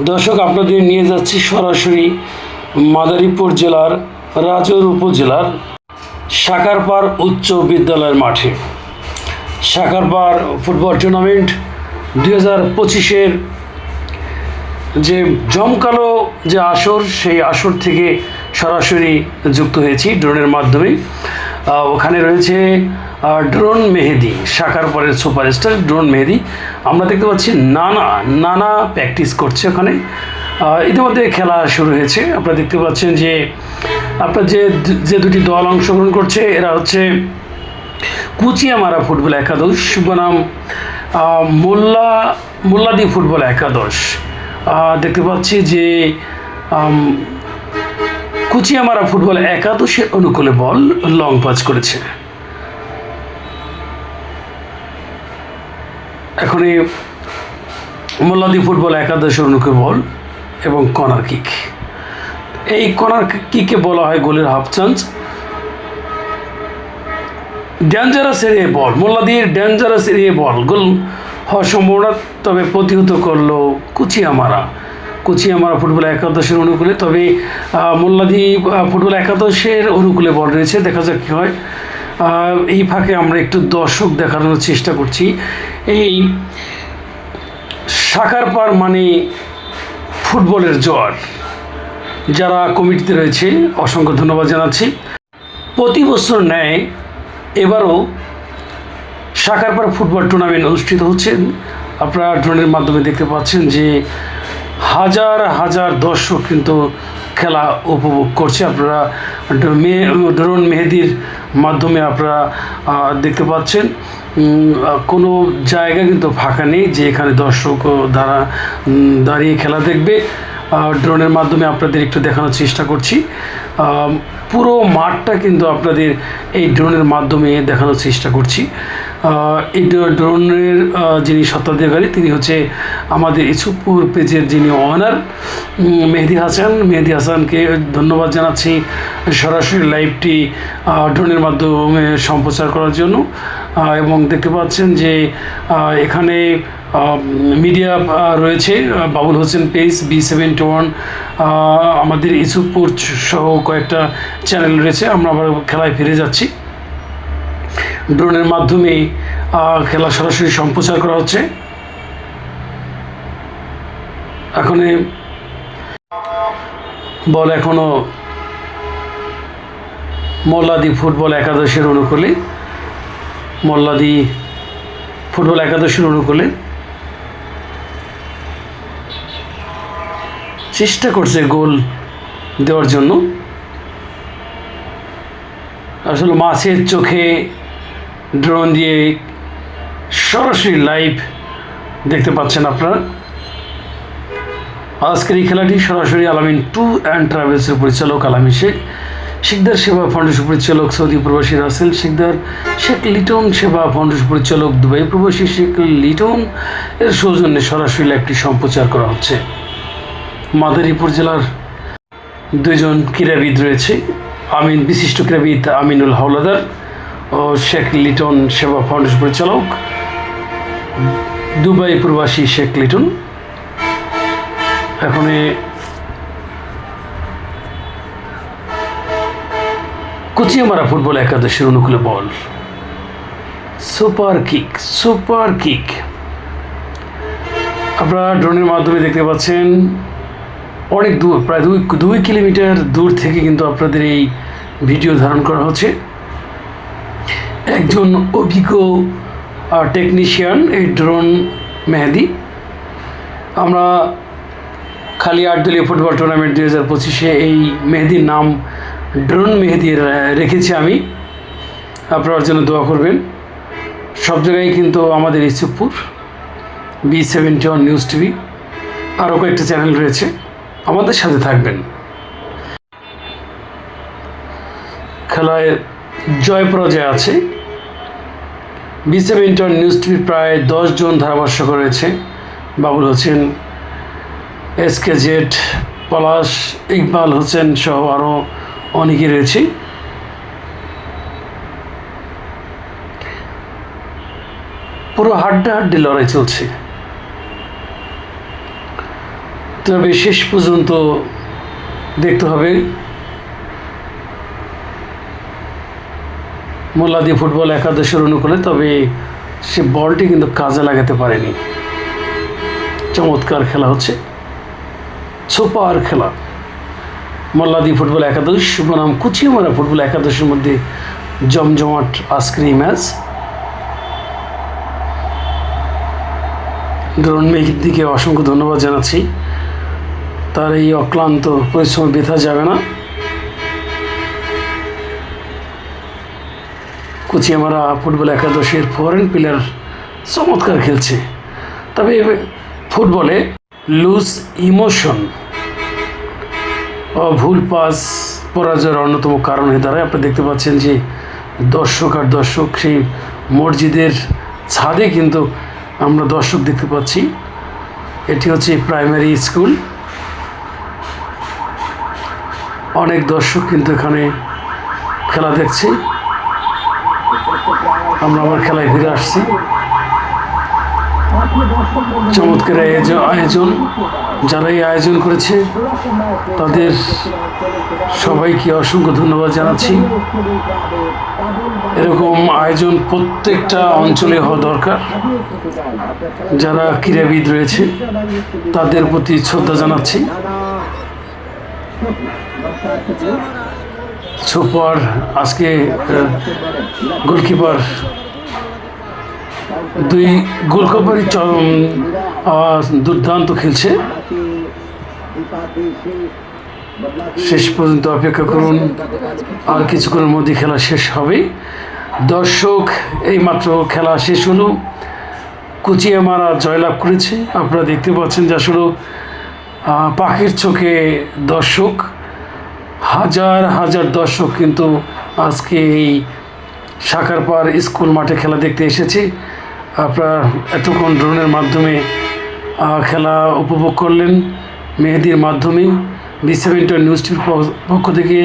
দর্শক, আপনাদের নিয়ে যাচ্ছি সরাসরি মাদারীপুর জেলার রাজৌর উপজেলার সাকারপাড় উচ্চ বিদ্যালয়ের মাঠে। সাকারপাড় ফুটবল টুর্নামেন্ট 2025-এর যে জমকালো যে আসর, সেই আসর থেকে সরাসরি যুক্ত হয়েছি ড্রোনের মাধ্যমে। ওখানে রয়েছে ড্রোন মেহেদি, সাকারপাড়ের সুপারস্টার ড্রোন মেহেদি। আমরা দেখতে পাচ্ছি নানা প্র্যাকটিস করছে ওখানে। ইতিমধ্যে খেলা শুরু হয়েছে। আপনারা দেখতে পাচ্ছেন যে আপনার যে দুটি দল অংশগ্রহণ করছে, এরা হচ্ছে কুচিয়ামারা ফুটবল একাদশ বনাম মোল্লাদি ফুটবল একাদশ। দেখতে পাচ্ছি যে কুচিয়ামারা ফুটবল একাদশের অনুকূলে বল লং পাস করেছে। এখন এই মোল্লাদি ফুটবল একাদশের অনুকূলে বল এবং কর্নার কিক। এই কর্নার কিকে বলা হয় গোলের হাফ চান্স। ডেঞ্জারাস এরিয়া বল, মোল্লাদির ডেঞ্জারাস এরিয়া বল গোল হওয়ার সম্ভাবনা, তবে প্রতিহত করলো কুচিয়ামারা ফুটবল একাদশের অনুকূলে। তবে মোল্লাদি ফুটবল একাদশের অনুকূলে বল রয়েছে, দেখা যাক কী হয়। এই ফাঁকে আমরা একটু দর্শক দেখানোর চেষ্টা করছি। এই সাকারপাড় মানে ফুটবলের জোয়ার। যারা কমিটিতে রয়েছে অসংখ্য ধন্যবাদ জানাচ্ছি। প্রতি বছর ন্যায় এবারও সাকারপাড় ফুটবল টুর্নামেন্ট অনুষ্ঠিত হচ্ছে। আপনারা ড্রোনের মাধ্যমে দেখতে পাচ্ছেন যে হাজার হাজার দর্শক কিন্তু খেলা উপভোগ করছে। আপনারা ড্রোন মেহেদির মাধ্যমে আপনারা দেখতে পাচ্ছেন কোনো জায়গা কিন্তু ফাঁকা নেই যে এখানে দর্শক দাঁড়িয়ে খেলা দেখবে। ড্রোনের মাধ্যমে আপনাদের একটু দেখানোর চেষ্টা করছি। পুরো মাঠটা কিন্তু আপনাদের এই ড্রোনের মাধ্যমে দেখানোর চেষ্টা করছি। এই ড্রোনের যিনি স্বত্বাধিকারী, তিনি হচ্ছে আমাদের ইসুপুর পেজের যিনি ওনার মেহেদি হাসানকে ধন্যবাদ জানাচ্ছি সরাসরি লাইভটি ড্রোনের মাধ্যমে সম্প্রচার করার জন্য। এবং দেখতে পাচ্ছেন যে এখানে মিডিয়া রয়েছে, বাবুল হোসেন পেজ, B71, আমাদের ইসুপুর সহ কয়েকটা চ্যানেল রয়েছে। আমরা আবার খেলায় ফিরে যাচ্ছি। ড্রোনের মাধ্যমে খেলা সরাসরি সম্প্রচার করা হচ্ছে। এখন বল এখনো মোল্লাদি ফুটবল একাদশের অনুকূলে, চেষ্টা করছে গোল দেওয়ার জন্য। আসলে মাছের চোখে ড্রোন দিয়ে সরাসরি লাইভ দেখতে পাচ্ছেন আপনারা। আজকের এই খেলাটি সরাসরি আলামিন ট্যুর অ্যান্ড ট্রাভেলসের পরিচালক আলামিন শিকদার সেবা ফাউন্ডেশন পরিচালক সৌদি প্রবাসী রাসেল শিকদার, শেখ লিটন সেবা ফাউন্ডেশন পরিচালক দুবাই প্রবাসী শেখ লিটন এর সৌজন্যে সরাসরি লাইভটি সম্প্রচার করা হচ্ছে। মাদারীপুর জেলার দুইজন ক্রীড়াবিদ রয়েছে, বিশিষ্ট ক্রীড়াবিদ আমিনুল হাওলাদার ও শেখ লিটন সেবা ফাউন্ডেশন পরিচালক দুবাই প্রবাসী শেখ লিটন। এখন কুচিয়ামারা ফুটবল একাদশের অনুকূলে বল, সুপার কিক। আপনারা ড্রোনের মাধ্যমে দেখতে পাচ্ছেন অনেক দূর, প্রায় 2 কিলোমিটার দূর থেকে কিন্তু আপনাদের এই ভিডিও ধারণ করা হচ্ছে। একজন অভিজ্ঞ টেকনিশিয়ান এই ড্রোন মেহেদি। আমরা খালি 8 দলীয় ফুটবল টুর্নামেন্ট 2025-এ এই মেহেদির নাম ড্রোন মেহেদি রেখেছি আমি। আপনার জন্য দোয়া করবেন। সব জায়গায় কিন্তু আমাদের ইসুপুর, B71 নিউজ টিভি, আরও কয়েকটা চ্যানেল রয়েছে, আমাদের সাথে থাকবেন। খেলায় জয় পরাজয় আছে। B71 নিউজ টিভির প্রায় 10 জন ধারাভাষ্যকার রয়েছে, বাবুল হোসেন, SKZ, পলাশ, ইকবাল হোসেন সহ আরও অনেকে রয়েছে। পুরো হাড্ডাহাড্ডি লড়াই চলছে। তবে শেষ পর্যন্ত দেখতে হবে। মোল্লাদি ফুটবল একাদশের অনুকূলে, তবে সে বলটি কিন্তু কাজে লাগাতে পারেনি। চমৎকার খেলা হচ্ছে, সুপার খেলা। মোল্লাদি ফুটবল একাদশ বনাম কুচিয়ামারা ফুটবল একাদশের মধ্যে জমজমাট আজকের এই ম্যাচ। ড্রোন মেঘদিকে অসংখ্য ধন্যবাদ জানাচ্ছি, তার এই অক্লান্ত পরিশ্রম বৃথা যাবে না। কুচিয়ামারা ফুটবল একাদশের ফরেন প্লেয়ার চমৎকার খেলছে, তবে ফুটবলে লুজ ইমোশন ও ভুল পাস পরাজয়ের অন্যতম কারণ হয়ে দাঁড়ায়। আপনি দেখতে পাচ্ছেন যে দর্শক আর দর্শক, সেই মসজিদের ছাদে কিন্তু আমরা দর্শক দেখতে পাচ্ছি। এটি হচ্ছে প্রাইমারি স্কুল, অনেক দর্শক কিন্তু এখানে খেলা দেখছে। আমরা আবার খেলায় ফিরে আসছি। চমৎকার আয়োজন, যারা এই আয়োজন করেছে তাদের সবাইকে অসংখ্য ধন্যবাদ জানাচ্ছি। এরকম আয়োজন প্রত্যেকটা অঞ্চলে হওয়া দরকার। যারা ক্রীড়াবিদ রয়েছে তাদের প্রতি শ্রদ্ধা জানাচ্ছি। সুপার আজকে গোলকিপার, দুই গোলকিপারই দুর্দান্ত খেলছে। শেষ পর্যন্ত অপেক্ষা করুন, আর কিছুক্ষণের মধ্যে খেলা শেষ হবে। দর্শক, এইমাত্র খেলা শেষ হলো, কুচিয়ামারা জয়লাভ করেছে। আপনারা দেখতে পাচ্ছেন যে আসলে পাখির চোখে দর্শক, হাজার হাজার দর্শক কিন্তু আজকে এই সাকারপাড় স্কুল মাঠে খেলা দেখতে এসেছে। আপনারা এতক্ষণ ড্রোনের মাধ্যমে খেলা উপভোগ করলেন, মেহেদির মাধ্যমে। B7 নিউজ টিভির পক্ষ থেকে